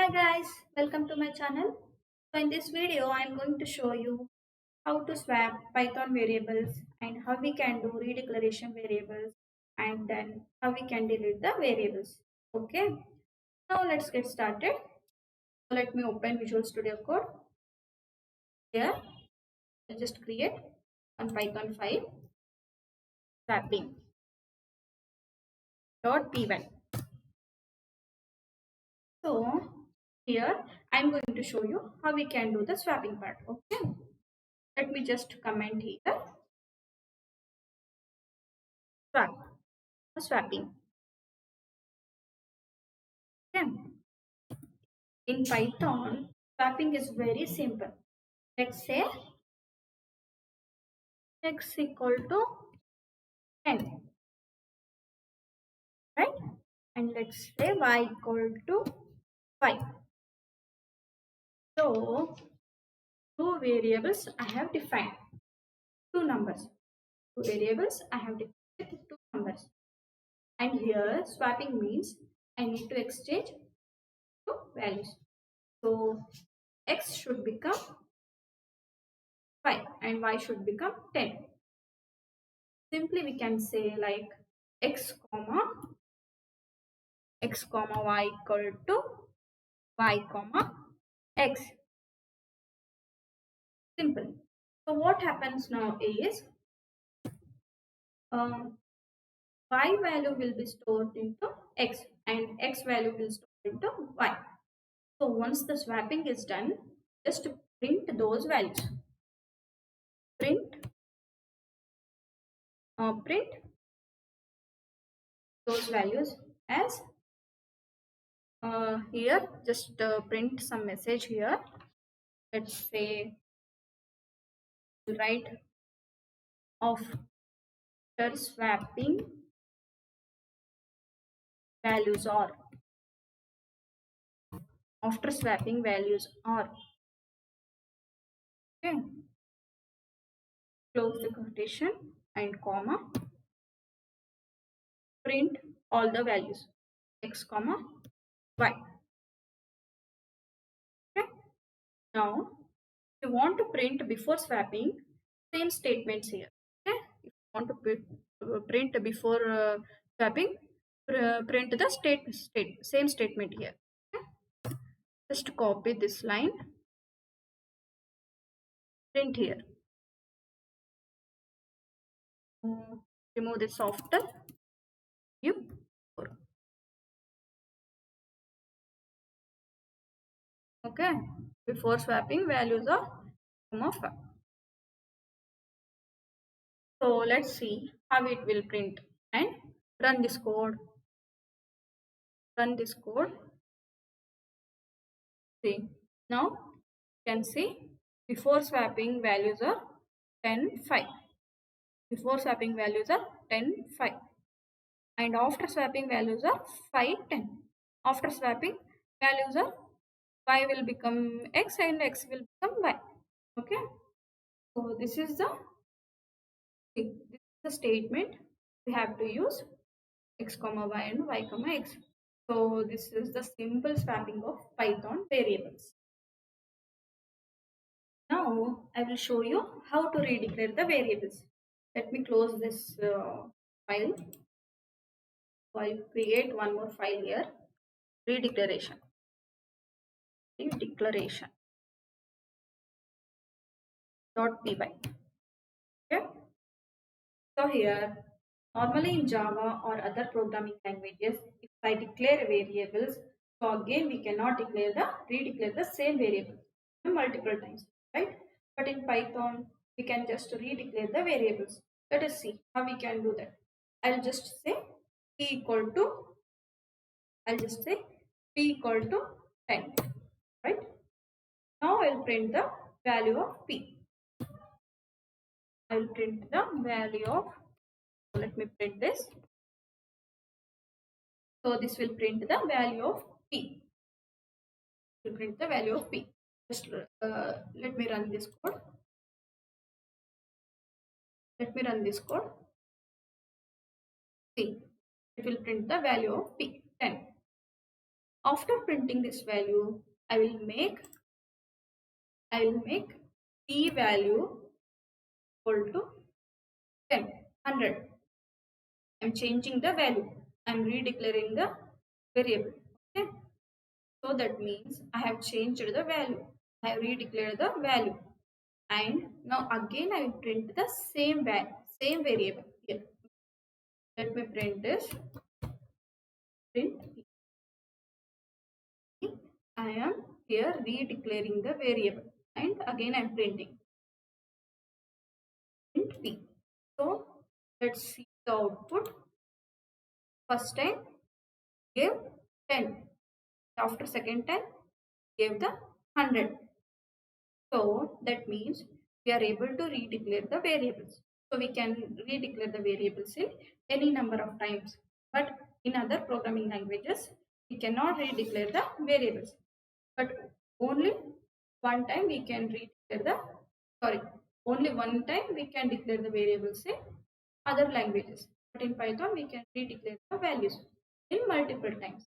Hi guys, welcome to my channel. So in this video, I'm going to show you how to swap Python variables and how we can do redeclaration variables and then how we can delete the variables. Okay, now let's get started. So let me open Visual Studio Code. Here, I'll just create one Python file swapping.py. So here, I'm going to show you how we can do the swapping part. Okay, let me just comment here swap. Swapping. Okay. In Python, swapping is very simple. Let's say x equal to 10, right? And let's say y equal to 5. So, two variables I have defined, two numbers. Two variables I have defined two numbers. And here, swapping means I need to exchange two values. So, x should become 5 and y should become 10. Simply we can say like x comma y equal to y comma x. Simple. So what happens now is y value will be stored into x and x value will store into y. So once the swapping is done, just print those values. Print those values as here. Just print some message here. Let's say write after swapping values or okay. Close the quotation and comma, print all the values x comma y. Okay. Now if you want to print before swapping, same statements here. Okay. If you want to print before swapping, print the same statement here. Okay. Just copy this line, print here. Remove this after you. Okay, before swapping values of comma 5. So let's see how it will print and run this code. See, now you can see before swapping values are 10 5. Before swapping values are 10 5 and after swapping values are 5 10. After swapping values are y will become x and x will become y. Okay, so this is the statement we have to use x comma y and y comma x. So this is the simple swapping of Python variables. Now I will show you how to redeclare the variables. Let me close this file. So I'll create one more file here. Redeclaration. .py. Okay. So here, normally in Java or other programming languages, if I declare variables, so again we cannot redeclare the same variable multiple times, right? But in Python, we can just redeclare the variables. Let us see how we can do that. I'll just say p equal to, I'll just say p equal to 10, right? Now I'll print the value of p. I'll print the value of, let me print this. So this will print the value of p. Will print the value of p. Just let me run this code. See, it will print the value of p 10. After printing this value, I will make p value equal to 10, 100. I'm changing the value. I'm redeclaring the variable. Okay. So that means I have changed the value. I have redeclared the value. And now again I will print the same value, same variable here. Let me print this. Print p. I am here redeclaring the variable. And again I am printing. Print p. So let's see the output. First time gave 10. After second time gave the 100. So that means we are able to redeclare the variables. So we can redeclare the variables in any number of times. But in other programming languages, we cannot redeclare the variables. But only one time we can redeclare the, sorry, only one time we can declare the variables in other languages. But in Python, we can redeclare the values in multiple times.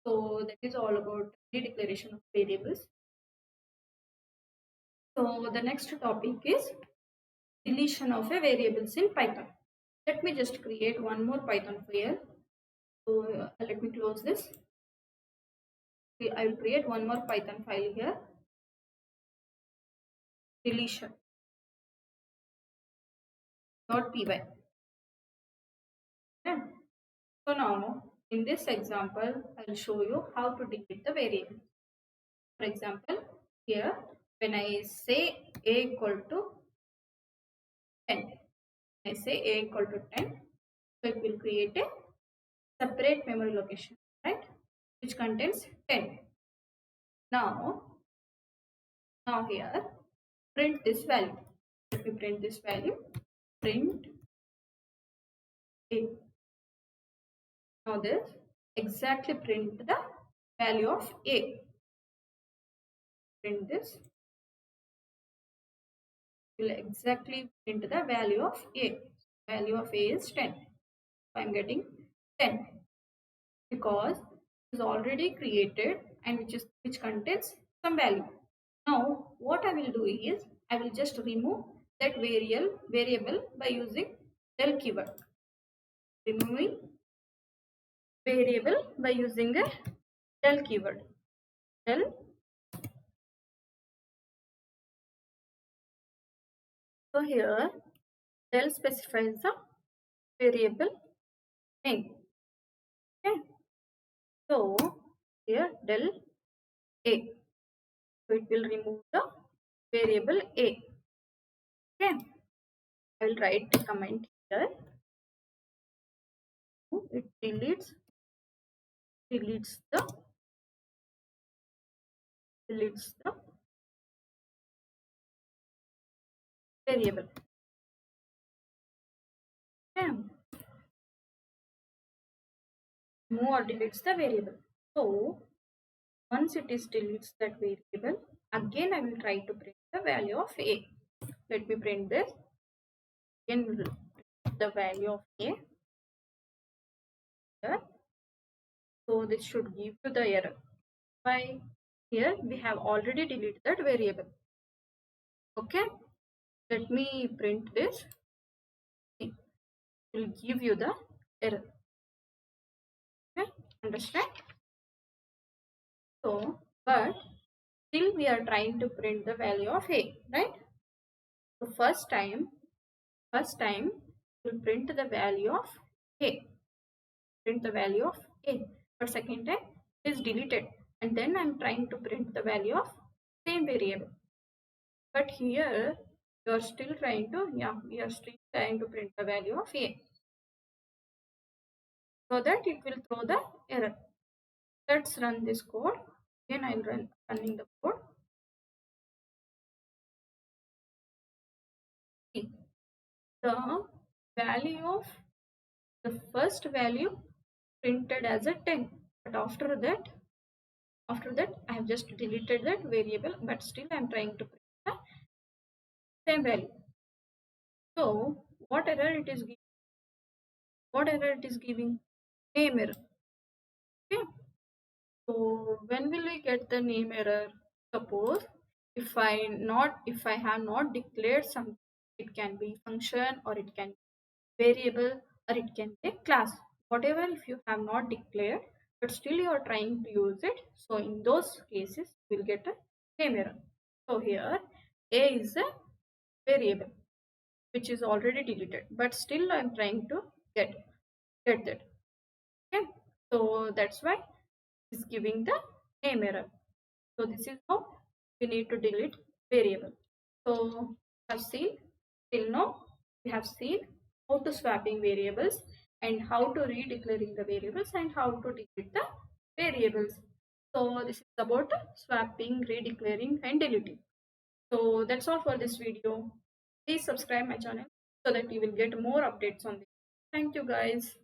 So that is all about redeclaration of variables. So the next topic is deletion of a variables in Python. Let me just create one more Python file. So let me close this. I will create one more Python file here. Deletion.py. Okay. So now in this example, I will show you how to delete the variable. For example, here when I say a equal to 10, I say a equal to 10, so it will create a separate memory location, right, which contains 10. Now here print this value. Let me print this value. Print a. Now this exactly print the value of a. Print this will exactly print the value of a. Value of a is 10. So I'm getting 10 because it is already created and which contains some value. Now what I will do is I will just remove that variable by using del keyword. Removing variable by using a del keyword. Del. So here del specifies the variable name. Okay. So here del a. So it will remove the variable a. Okay. I will write the comment here. It deletes the variable. Okay. Remove or deletes the variable. So once it is deletes that variable, again I will try to print the value of a. Let me print this. Again we will print the value of a here. So this should give you the error. Why? Here we have already deleted that variable. Okay. Let me print this. It will give you the error. Okay. Understand? So, but still we are trying to print the value of a, right? So first time we'll print the value of a. Print the value of a. But second time it is deleted. And then I'm trying to print the value of same variable. But here we are still trying to print the value of a. So that it will throw the error. Let's run this code. Again I'll running the code. See, the value of the first value printed as a 10, but after that I have just deleted that variable, but still I am trying to print the same value. So what error it is giving? Name error. Okay. So when will we get the name error? Suppose if I have not declared something, it can be function or it can be variable or it can be a class. Whatever, if you have not declared but still you are trying to use it, so in those cases you will get a name error. So here a is a variable which is already deleted, but still I'm trying to get that. Okay, so that's why it's giving the name error. So this is how we need to delete variable. So I've seen till now we have seen how to swapping variables and how to redeclaring the variables and how to delete the variables. So this is about swapping, redeclaring and deleting. So that's all for this video. Please subscribe my channel so that you will get more updates on this. Thank you guys.